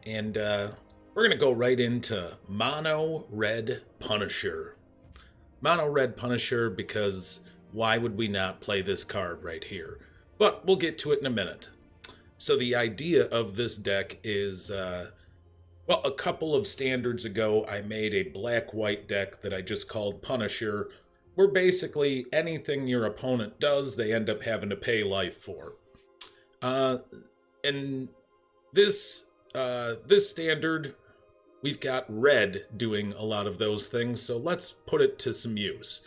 And we're going to go right into Mono Red Punisher. Mono Red Punisher because why would we not play this card right here? But we'll get to it in a minute. So the idea of this deck is, well, a couple of standards ago, I made a black-white deck that I just called Punisher, where basically anything your opponent does, they end up having to pay life for. And this standard, we've got red doing a lot of those things, so let's put it to some use.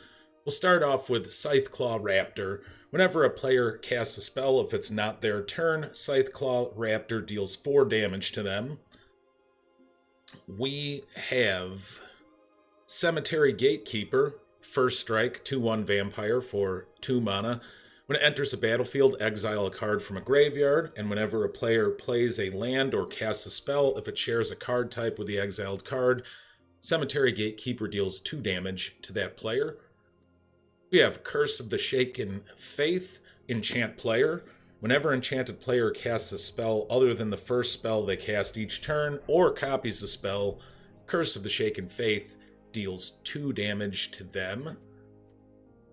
We'll start off with Scytheclaw Raptor. Whenever a player casts a spell, if it's not their turn, Scytheclaw Raptor deals 4 damage to them. We have Cemetery Gatekeeper, first strike, 2/1 vampire for 2 mana. When it enters a battlefield, exile a card from a graveyard, and whenever a player plays a land or casts a spell, if it shares a card type with the exiled card, Cemetery Gatekeeper deals 2 damage to that player. We have Curse of the Shaken Faith, enchant player. Whenever enchanted player casts a spell other than the first spell they cast each turn, or copies the spell, Curse of the Shaken Faith deals 2 damage to them.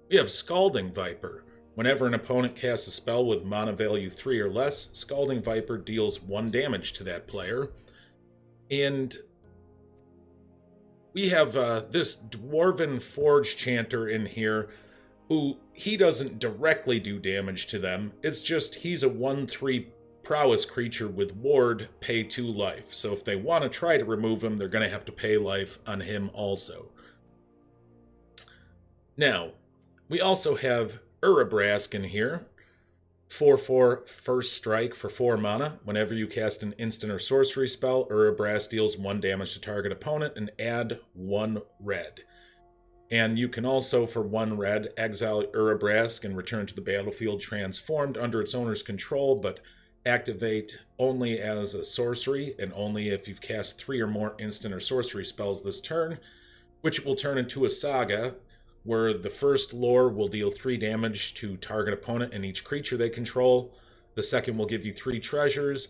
We have Scalding Viper. Whenever an opponent casts a spell with mana value 3 or less, Scalding Viper deals 1 damage to that player. And we have this Dwarven Forge Chanter in here, who he doesn't directly do damage to them. It's just he's a 1/3 prowess creature with ward, pay 2 life. So if they want to try to remove him, they're going to have to pay life on him also. Now, we also have Urabrask in here. 4/4 first strike for 4 mana. Whenever you cast an instant or sorcery spell, Urabrask deals 1 damage to target opponent and add 1 red. And you can also, for 1 red, exile Urabrask and return to the battlefield transformed under its owner's control, but activate only as a sorcery and only if you've cast 3 or more instant or sorcery spells this turn, which will turn into a saga, where the first lore will deal 3 damage to target opponent and each creature they control, the second will give you 3 treasures,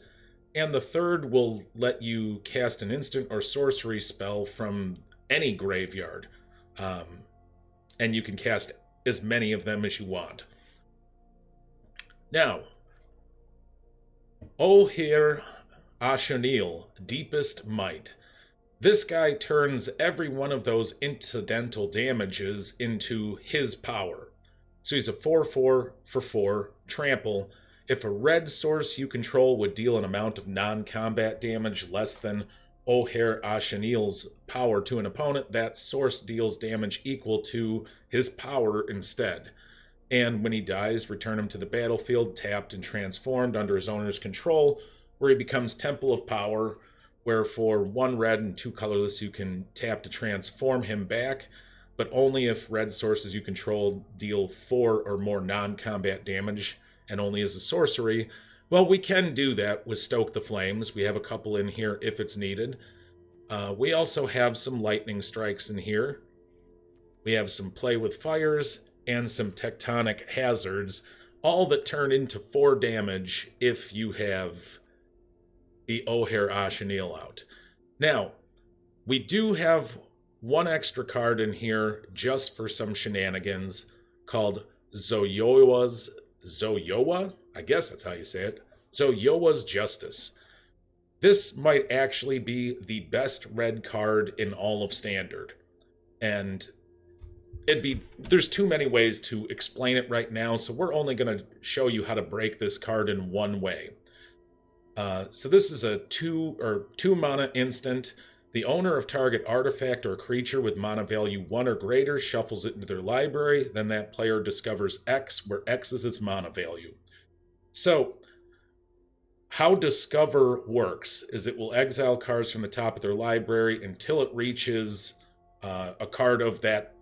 and the third will let you cast an instant or sorcery spell from any graveyard. And you can cast as many of them as you want. Now, Ohir Ashanil, Deepest Might. This guy turns every one of those incidental damages into his power. So he's a 4/4 for 4, trample. If a red source you control would deal an amount of non-combat damage less than Ohir Ashanil's power to an opponent, that source deals damage equal to his power instead. And when he dies, return him to the battlefield, tapped and transformed under his owner's control, where he becomes Temple of Power, where for 1 red and 2 colorless you can tap to transform him back, but only if red sources you control deal 4 or more non-combat damage, and only as a sorcery. Well, we can do that with Stoke the Flames. We have a couple in here if it's needed. We also have some lightning strikes in here. We have some play with fires and some tectonic hazards, all that turn into 4 damage if you have the Ohir Ashanil out. Now, we do have 1 extra card in here just for some shenanigans called Zoyowa? I guess that's how you say it. Zoyowa's Justice. This might actually be the best red card in all of Standard. And there's too many ways to explain it right now, so we're only going to show you how to break this card in one way. So this is a 2 mana instant. The owner of target artifact or creature with mana value 1 or greater shuffles it into their library. Then that player discovers X, where X is its mana value. So, how Discover works is it will exile cards from the top of their library until it reaches a card of that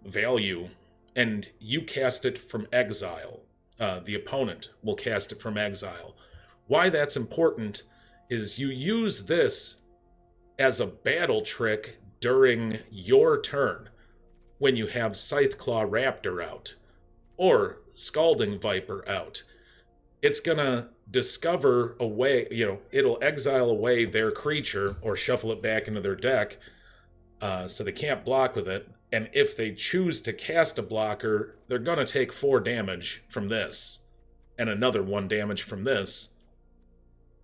value, and you cast it from exile. The opponent will cast it from exile. Why that's important is you use this as a battle trick during your turn when you have Scytheclaw Raptor out or Scalding Viper out. It's gonna discover a way, it'll exile away their creature or shuffle it back into their deck, so they can't block with it. And if they choose to cast a blocker, they're going to take 4 damage from this, and another 1 damage from this.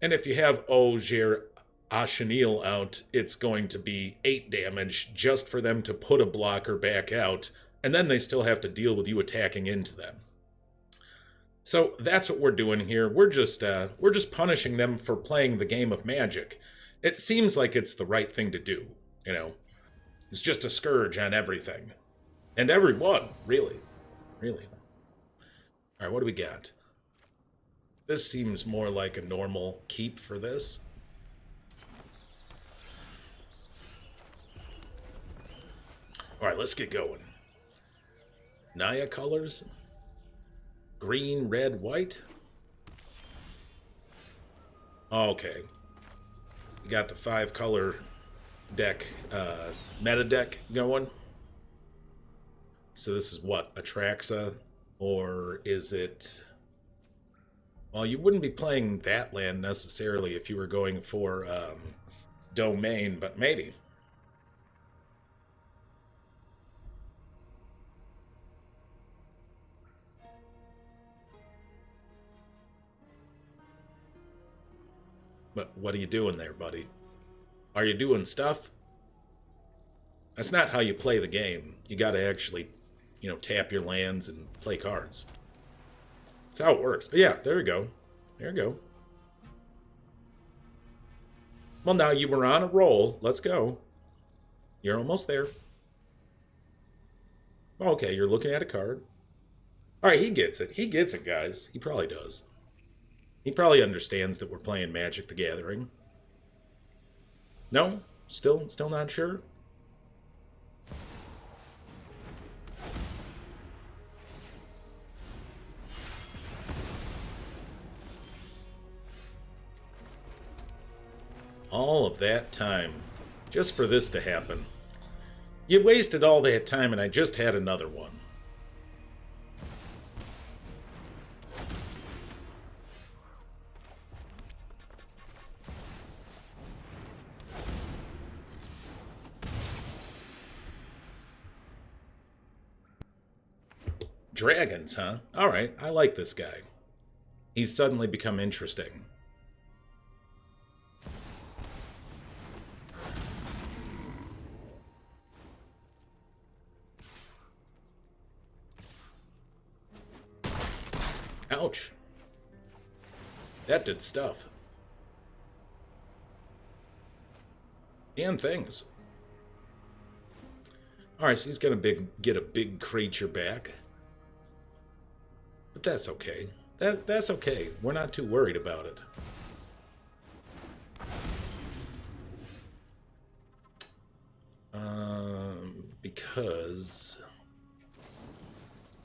And if you have Ogier Ashenil out, it's going to be 8 damage just for them to put a blocker back out, and then they still have to deal with you attacking into them. So that's what we're doing here. We're just punishing them for playing the game of Magic. It seems like it's the right thing to do, It's just a scourge on everything. And everyone, really. Really. Alright, what do we got? This seems more like a normal keep for this. Alright, let's get going. Naya colors. Green, red, white. Okay. You got the 5-color deck, meta deck going. So this is what? Atraxa? Or is it... Well, you wouldn't be playing that land necessarily if you were going for Domain, but maybe. But what are you doing there, buddy? Are you doing stuff? That's not how you play the game. You gotta actually, tap your lands and play cards. That's how it works. Yeah, there we go. There we go. Well, now you were on a roll. Let's go. You're almost there. Okay, you're looking at a card. Alright, he gets it. He gets it, guys. He probably does. He probably understands that we're playing Magic the Gathering. No? Still not sure? All of that time, just for this to happen. You wasted all that time and I just had another one. Dragons, huh? Alright, I like this guy. He's suddenly become interesting. Ouch. That did stuff. And things. Alright, so he's gonna get a big creature back. But that's okay. That's okay. We're not too worried about it. Because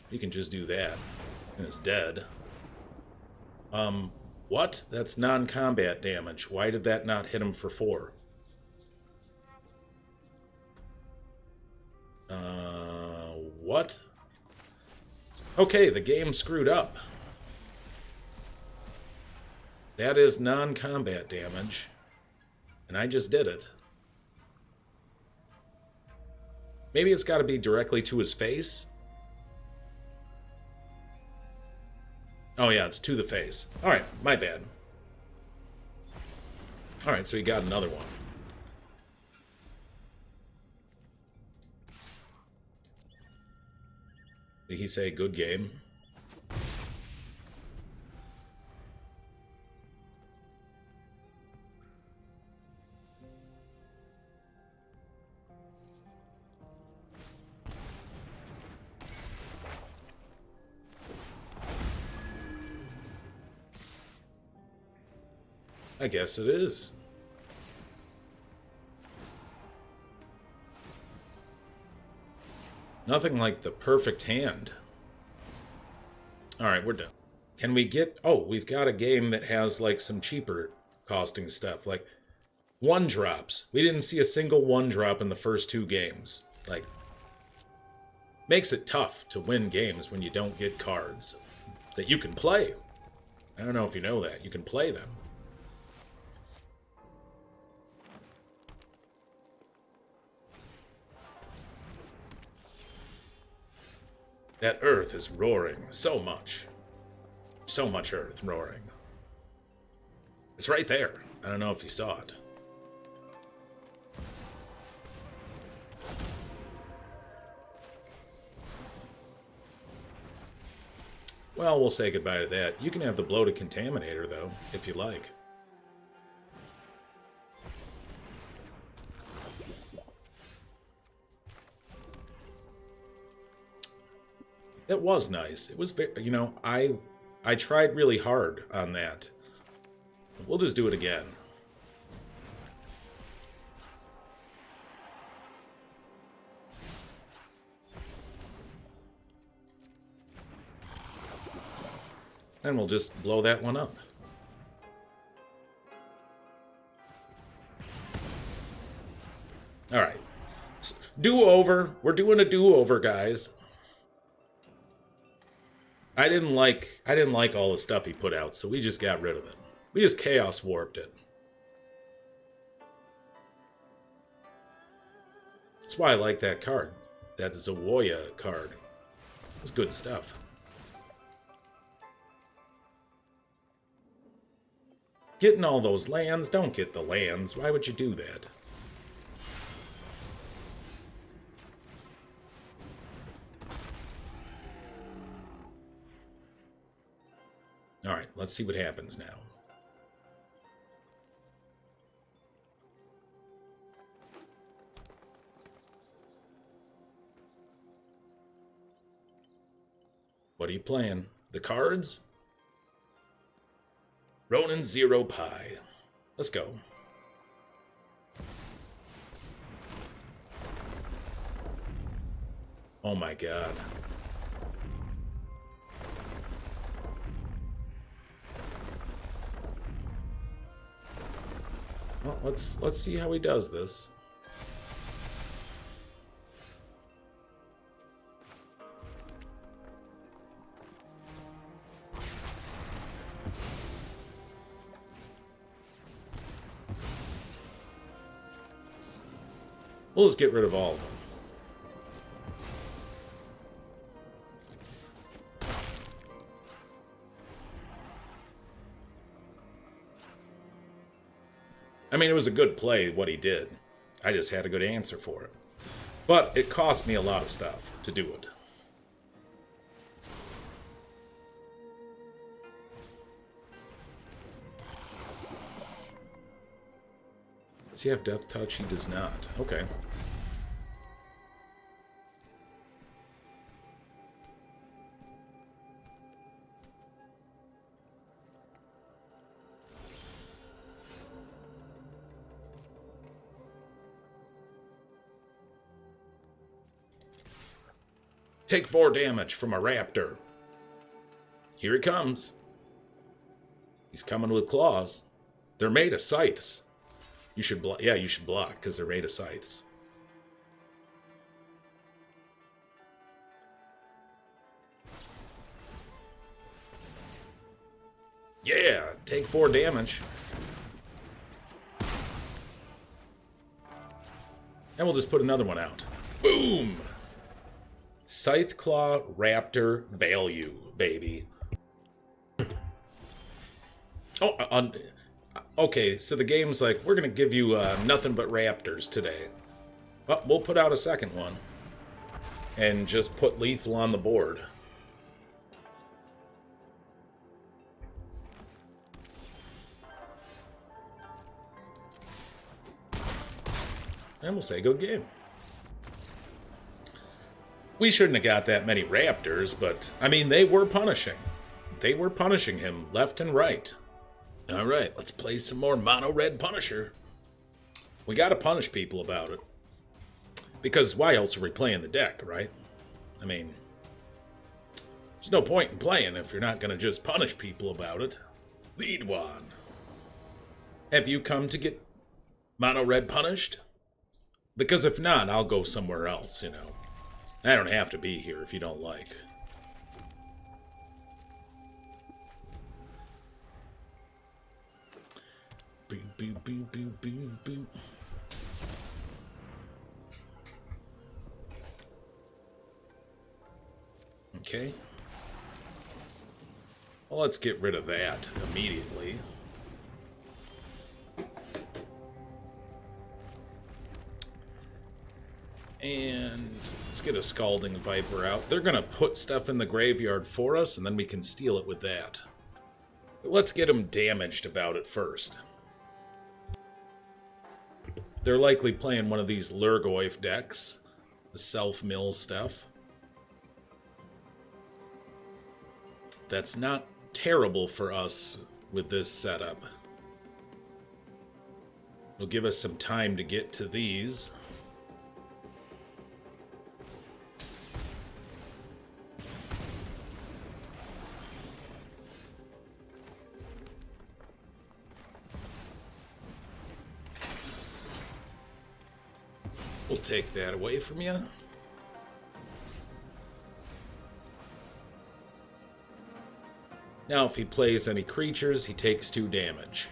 you can just do that, and it's dead. What? That's non-combat damage. Why did that not hit him for 4? What? Okay, the game screwed up. That is non-combat damage. And I just did it. Maybe it's got to be directly to his face? Oh yeah, it's to the face. Alright, my bad. Alright, so he got another one. Did he say good game? I guess it is. Nothing like the perfect hand. Alright, we're done. Can we get... Oh, we've got a game that has, like, some cheaper costing stuff. Like, 1-drops. We didn't see a single 1-drop in the first 2 games. Like, makes it tough to win games when you don't get cards that you can play. I don't know if you know that. You can play them. That earth is roaring so much. So much earth roaring. It's right there. I don't know if you saw it. Well, we'll say goodbye to that. You can have the bloated contaminator, though, if you like. It was nice. It was, you know, I tried really hard on that. We'll just do it again. And we'll just blow that one up. Alright. Do-over. We're doing a do-over, guys. I didn't like all the stuff he put out, so we just got rid of it. We just chaos warped it. That's why I like that card. That Zawoya card. It's good stuff. Getting all those lands, don't get the lands. Why would you do that? Alright, let's see what happens now. What are you playing? The cards? Ronin 0 Pi. Let's go. Oh my god. Well, let's see how he does this. We'll just get rid of all of them. I mean, it was a good play, what he did. I just had a good answer for it. But it cost me a lot of stuff to do it. Does he have Death Touch? He does not. Okay. Take 4 damage from a raptor. Here he comes. He's coming with claws. They're made of scythes. You should block. Yeah, you should block because they're made of scythes. Yeah, take 4 damage. And we'll just put another one out. Boom! Scythe Claw Raptor value, baby. Oh, okay, so the game's like, we're going to give you nothing but raptors today. Well, we'll put out a second one. And just put lethal on the board. And we'll say good game. We shouldn't have got that many raptors, but, I mean, they were punishing. They were punishing him left and right. Alright, let's play some more Mono Red Punisher. We gotta punish people about it. Because why else are we playing the deck, right? I mean, there's no point in playing if you're not gonna just punish people about it. Lead one. Have you come to get Mono Red punished? Because if not, I'll go somewhere else, you know. I don't have to be here if you don't like. boo, boo, boo, boo, boo. Okay. Well, let's get rid of that immediately. And let's get a Scalding Viper out. They're going to put stuff in the graveyard for us, and then we can steal it with that. But let's get them damaged about it first. They're likely playing one of these Lurgoyf decks. The self-mill stuff. That's not terrible for us with this setup. It'll give us some time to get to these. We'll take that away from you. Now, if he plays any creatures, he takes 2 damage.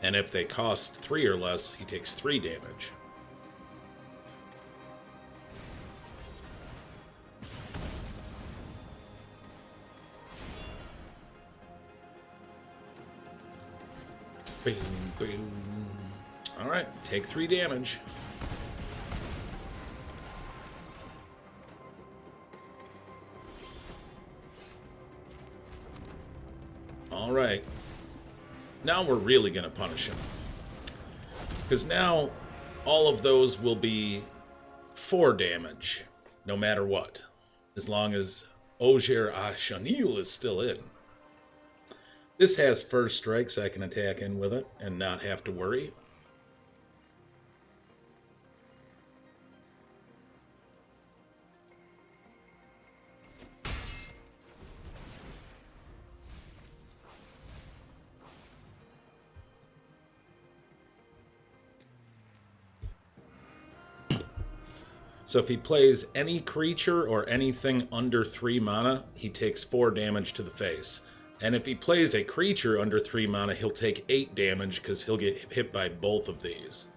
And if they cost 3 or less, he takes 3 damage. Boom, boom. Alright, take 3 damage. Alright. Now we're really going to punish him. Because now all of those will be 4 damage, no matter what. As long as Ogier Ashanil is still in. This has first strike, so I can attack in with it and not have to worry. So if he plays any creature or anything under 3 mana, he takes 4 damage to the face. And if he plays a creature under 3 mana, he'll take 8 damage because he'll get hit by both of these.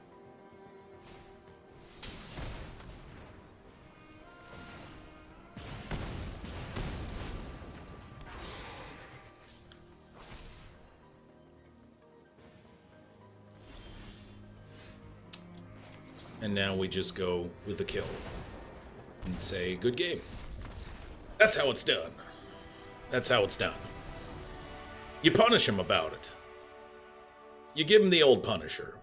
And now we just go with the kill and say, good game. That's how it's done. That's how it's done. You punish him about it. You give him the old Punisher.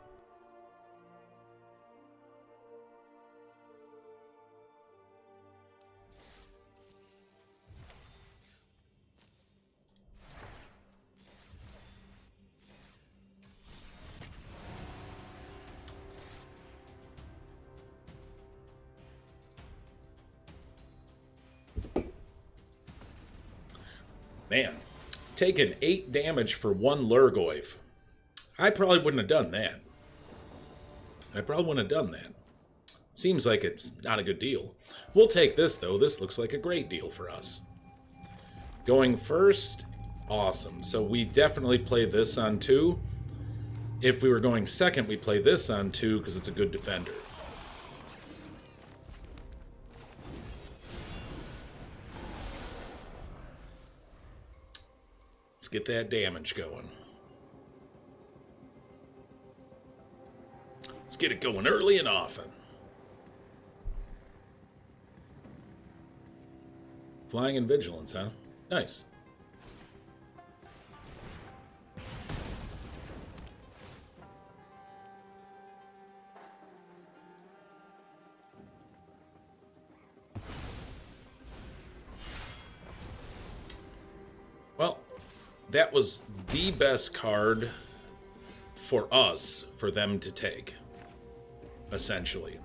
Man, taking 8 damage for 1 Lurgoyf. I probably wouldn't have done that. Seems like it's not a good deal. We'll take this, though. This looks like a great deal for us. Going first, awesome. So we definitely play this on 2. If we were going second, we play this on 2 because it's a good defender. Let's get that damage going. Let's get it going early and often. Flying and Vigilance, huh? Nice. Well, that was the best card for us, for them to take, essentially.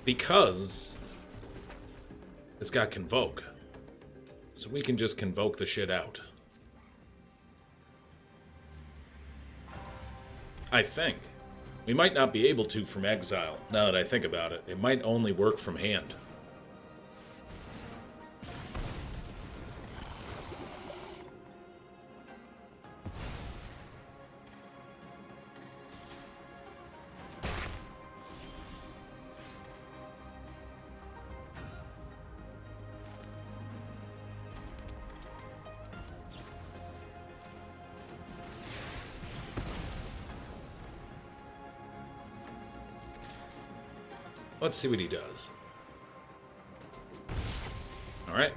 Because it's got Convoke. So we can just Convoke the shit out. I think. We might not be able to from exile, now that I think about it. It might only work from hand. Let's see what he does. Alright.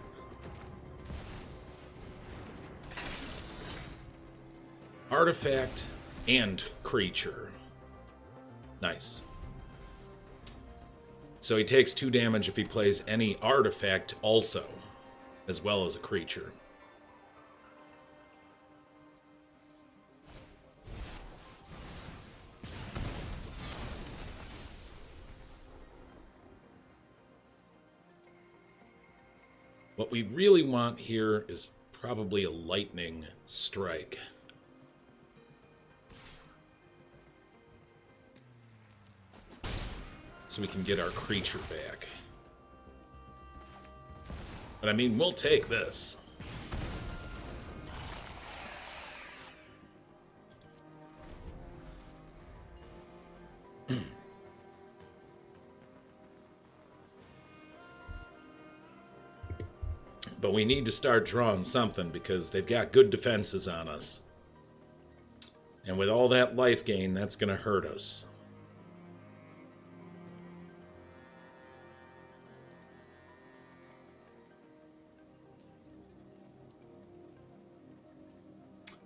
Artifact and creature. Nice. So he takes 2 damage if he plays any artifact also, as well as a creature. What we really want here is probably a lightning strike. So we can get our creature back. But I mean, we'll take this. But we need to start drawing something because they've got good defenses on us. And with all that life gain, that's going to hurt us.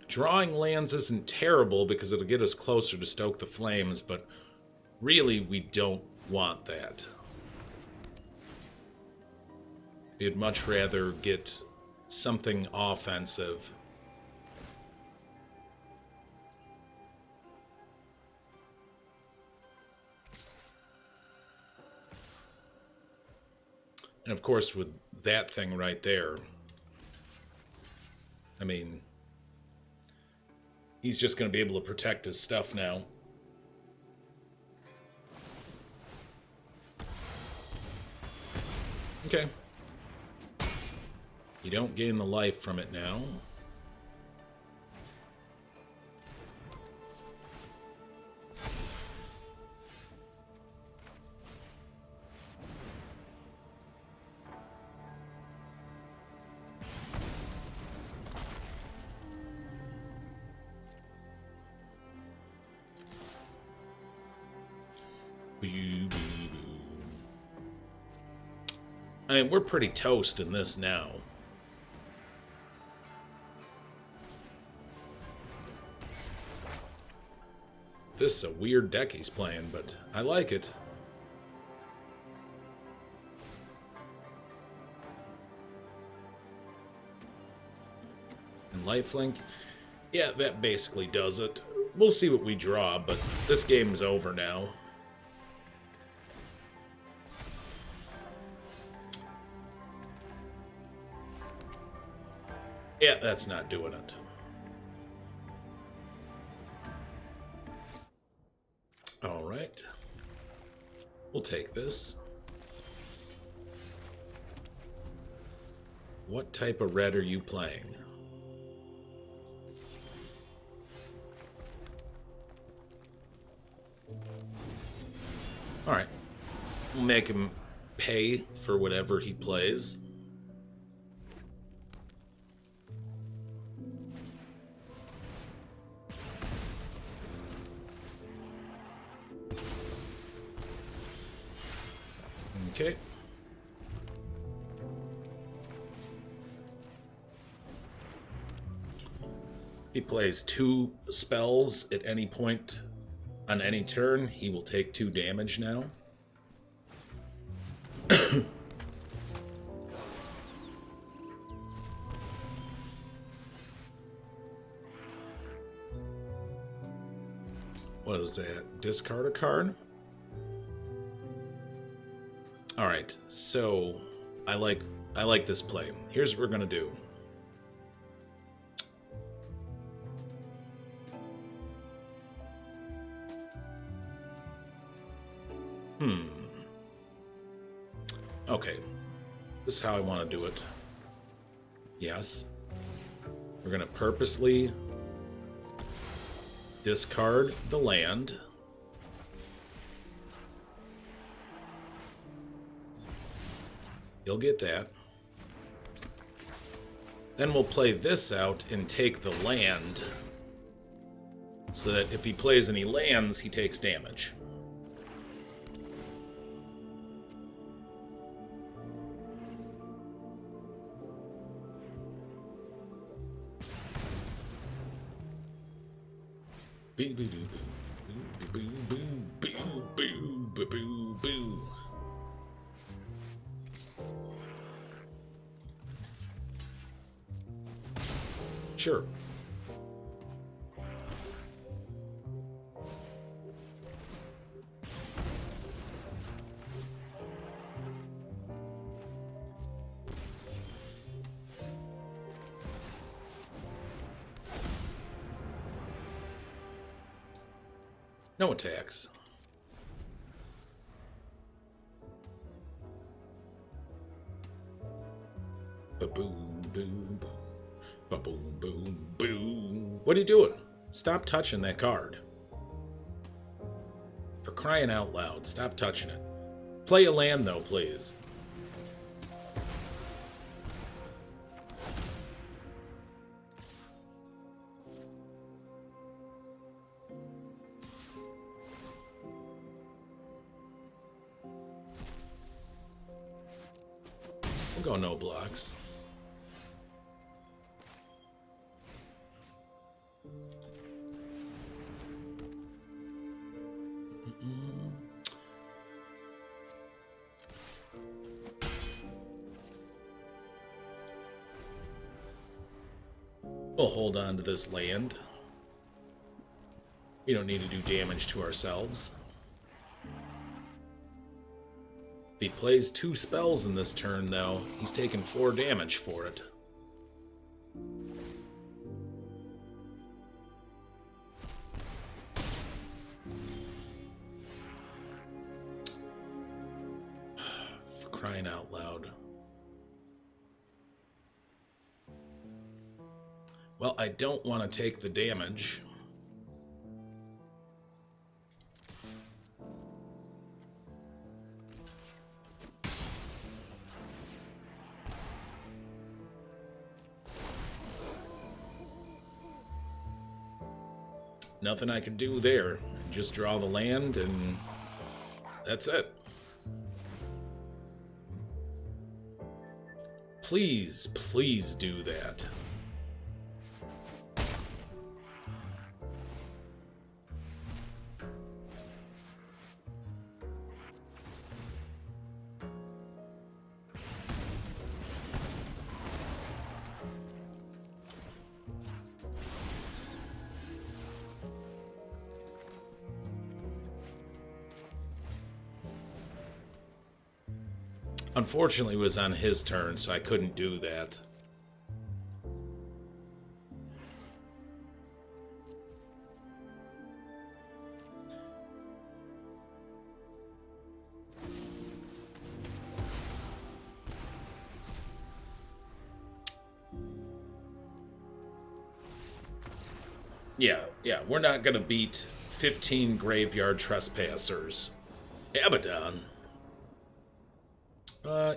Drawing lands isn't terrible because it'll get us closer to Stoke the Flames, but really we don't want that. We'd much rather get something offensive. And of course with that thing right there, I mean, he's just going to be able to protect his stuff now. Okay. You don't gain the life from it now. I mean, we're pretty toast in this now. This is a weird deck he's playing, but I like it. And lifelink, yeah, that basically does it. We'll see what we draw, but this game's over now. Yeah, that's not doing it. All right. We'll take this. What type of red are you playing? All right. We'll make him pay for whatever he plays. Okay. He plays 2 spells at any point on any turn. He will take 2 damage now. What is that? Discard a card? Alright, so I like this play. Here's what we're gonna do. Okay. This is how I want to do it. Yes. We're gonna purposely discard the land. You'll get that. Then we'll play this out and take the land, so that if he plays any lands, he takes damage. Boo, boo, boo, boo, boo, boo, boo, boo, boo, boo. Sure. No attacks. Ba-boom, boom, boom. Ba-boom, boom, boom. What are you doing? Stop touching that card. For crying out loud, stop touching it. Play a land, though, please. We'll go no blocks. We'll hold on to this land. We don't need to do damage to ourselves. If he plays 2 spells in this turn, though, he's taking 4 damage for it. For crying out loud. Well, I don't want to take the damage. Nothing I can do there. Just draw the land and that's it. Please, please do that. Unfortunately, it was on his turn, so I couldn't do that. Yeah, we're not gonna beat 15 Graveyard Trespassers. Abaddon.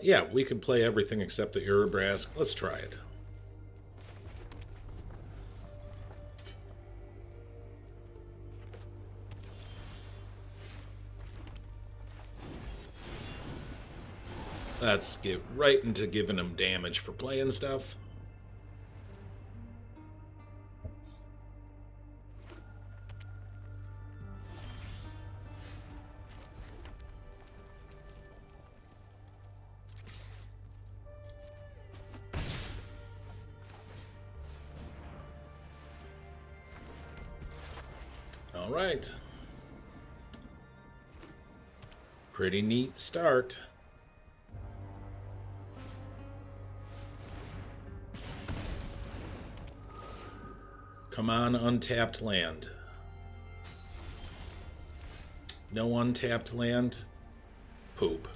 Yeah, we can play everything except the Urabrask. Let's try it. Let's get right into giving him damage for playing stuff. All right. Pretty neat start. Come on, untapped land. No untapped land? Poop.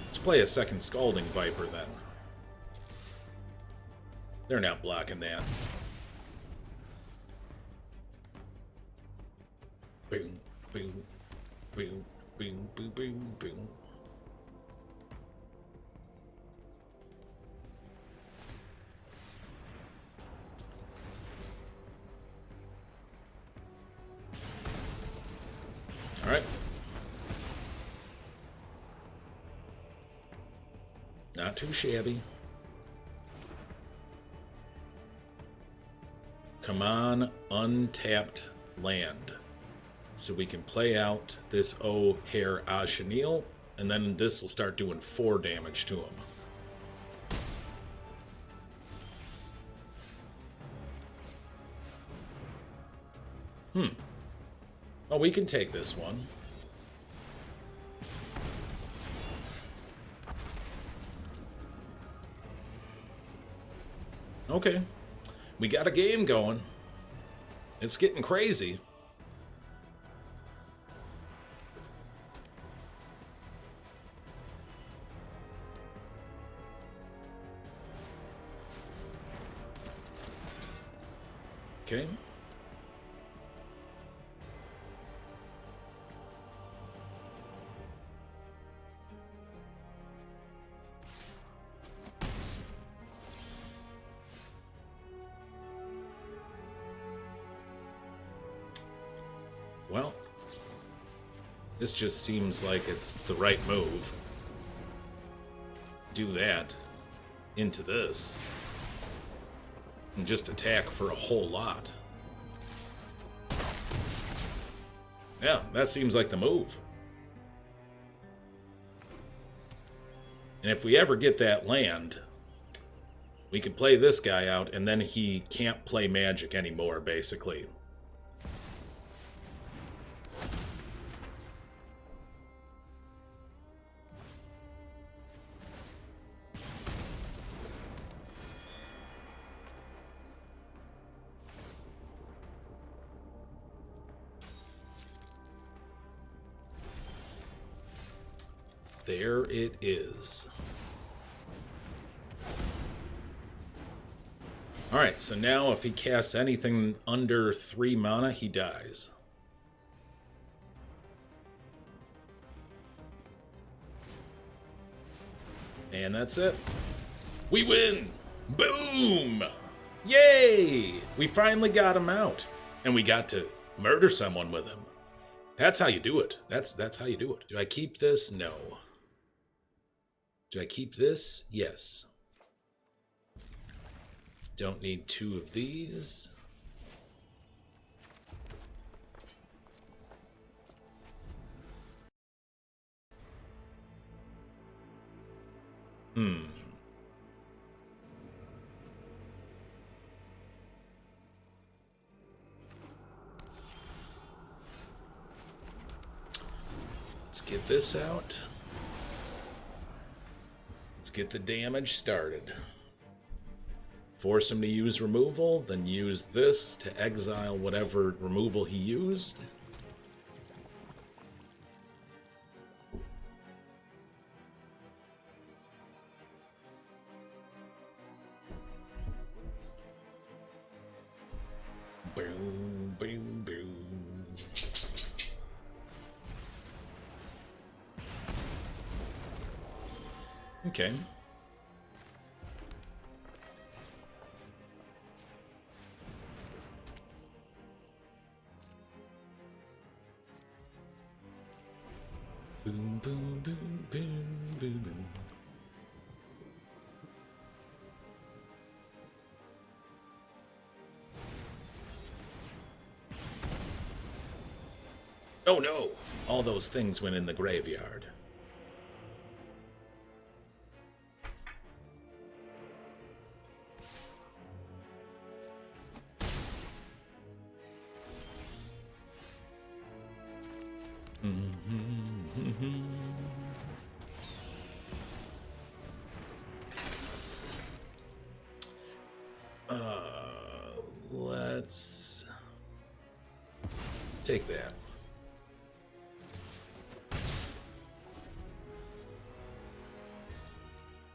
Let's play a second Scalding Viper then. They're not blocking that. Boom, boom, boom, boom, boom, boom, boom. All right. Not too shabby. Come on, untapped land. So we can play out this O'Hare Ashenil, and then this will start doing 4 damage to him. Oh, we can take this one. Okay. We got a game going. It's getting crazy. Okay. Well, this just seems like it's the right move. Do that into this. And just attack for a whole lot. Yeah, that seems like the move. And if we ever get that land, we can play this guy out, and then he can't play magic anymore, basically. There it is. Alright, so now if he casts anything under 3 mana, he dies. And that's it. We win! Boom! Yay! We finally got him out. And we got to murder someone with him. That's how you do it. That's how you do it. Do I keep this? No. Do I keep this? Yes. Don't need 2 of these. Let's get this out. Let's get the damage started. Force him to use removal, then use this to exile whatever removal he used. Boom, boom, boom. Okay. Boom, boom, boom, boom, boom, boom. Oh no! All those things went in the graveyard. Let's take that.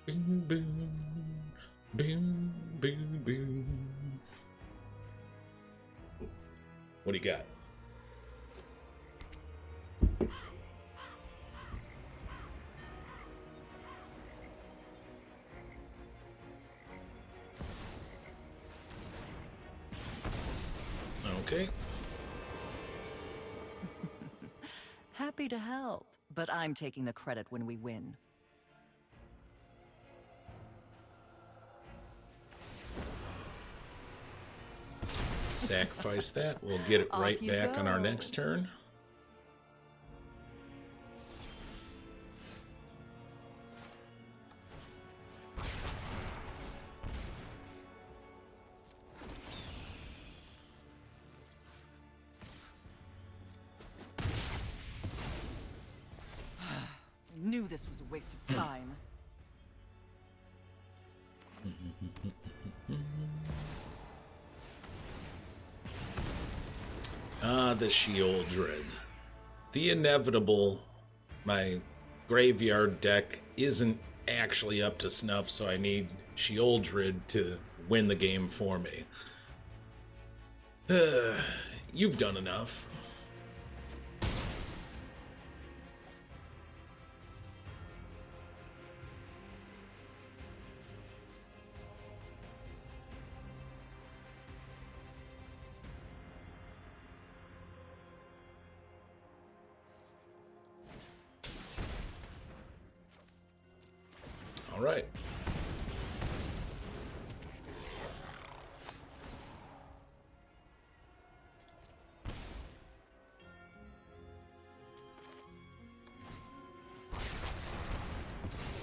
Boom, boom, boom, boom, boom. What do you got? Okay. Happy to help, but I'm taking the credit when we win. Sacrifice that. We'll get it right back on our next turn. I knew this was a waste of time. The Sheoldred. The inevitable. My graveyard deck isn't actually up to snuff, so I need Sheoldred to win the game for me. You've done enough. All right.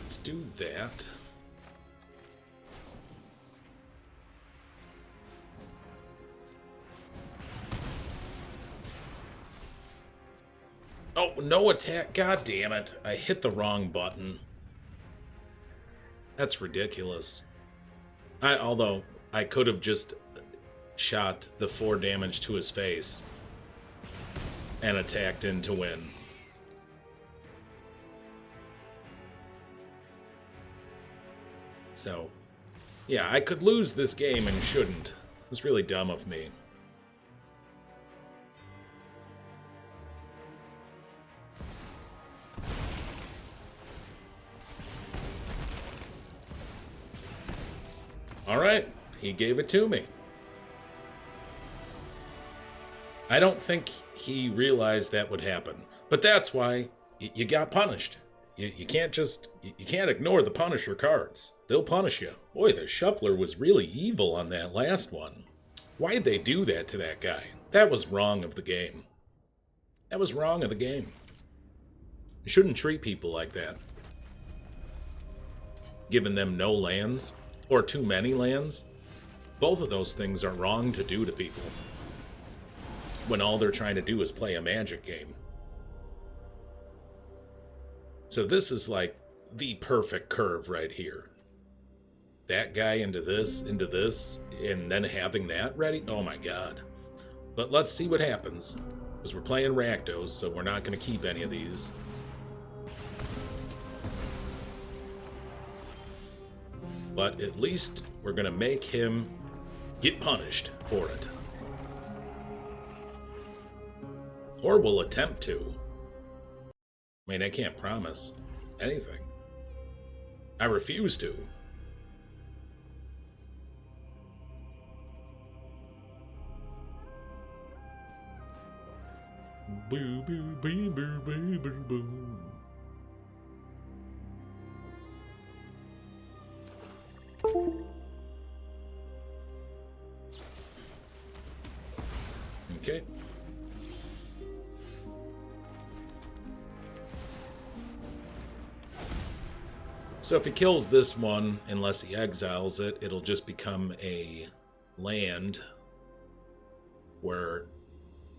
Let's do that. Oh, no attack. God damn it. I hit the wrong button. That's ridiculous. Although I could have just shot the 4 damage to his face and attacked in to win. So, yeah, I could lose this game and shouldn't. It was really dumb of me. Alright, he gave it to me. I don't think he realized that would happen. But that's why you got punished. You can't just... You can't ignore the Punisher cards. They'll punish you. Boy, the Shuffler was really evil on that last one. Why'd they do that to that guy? That was wrong of the game. That was wrong of the game. You shouldn't treat people like that. Giving them no lands. Or too many lands. Both of those things are wrong to do to people. When all they're trying to do is play a Magic game. So this is like the perfect curve right here. That guy into this, and then having that ready? Oh my god. But let's see what happens. Because we're playing Rakdos, so we're not going to keep any of these. But at least we're going to make him get punished for it. Or we'll attempt to. I mean, I can't promise anything. I refuse to. Boo, boo, boo, boo, boo, boo, boo. Okay. So if he kills this one, unless he exiles it, it'll just become a land where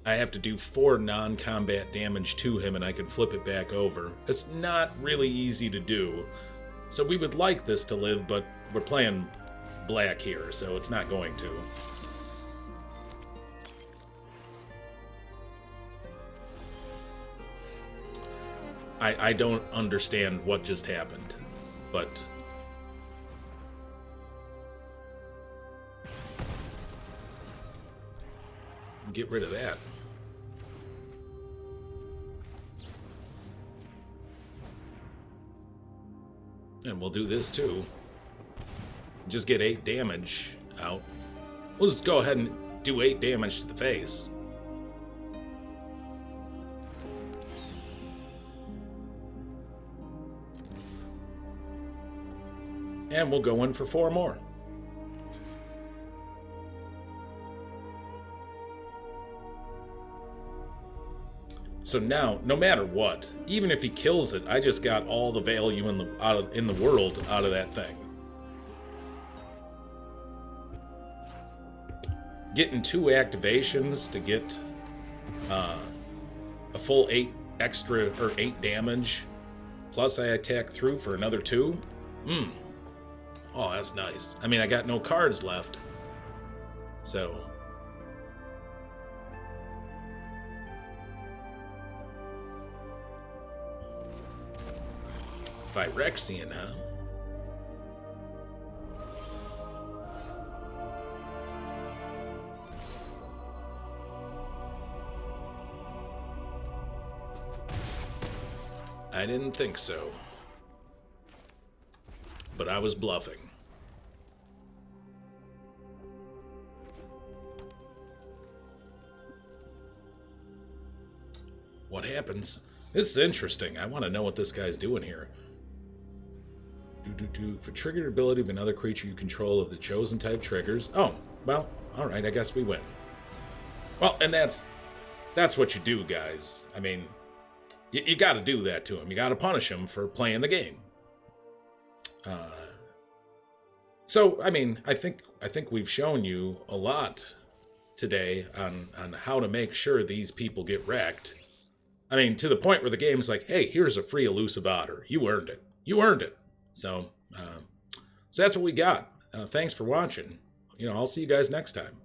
I have to do 4 non-combat damage to him and I can flip it back over. It's not really easy to do. So we would like this to live, but we're playing black here, so it's not going to. I don't understand what just happened, but... Get rid of that. And we'll do this too. Just get 8 damage out. We'll just go ahead and do 8 damage to the face. And we'll go in for 4 more. So now, no matter what, even if he kills it, I just got all the value in the world out of that thing. Getting 2 activations to get a full 8 damage, plus I attack through for another 2. Oh, that's nice. I mean, I got no cards left, so Phyrexian, huh? I didn't think so. But I was bluffing. What happens? This is interesting. I want to know what this guy's doing here. For triggered ability of another creature you control of the chosen type triggers. Oh, well, alright, I guess we win. Well, and that's what you do, guys. I mean, you got to do that to him. You got to punish him for playing the game. So, I mean, I think we've shown you a lot today on how to make sure these people get wrecked. I mean, to the point where the game's like, hey, here's a free elusive otter. You earned it. You earned it. So that's what we got. Thanks for watching. I'll see you guys next time.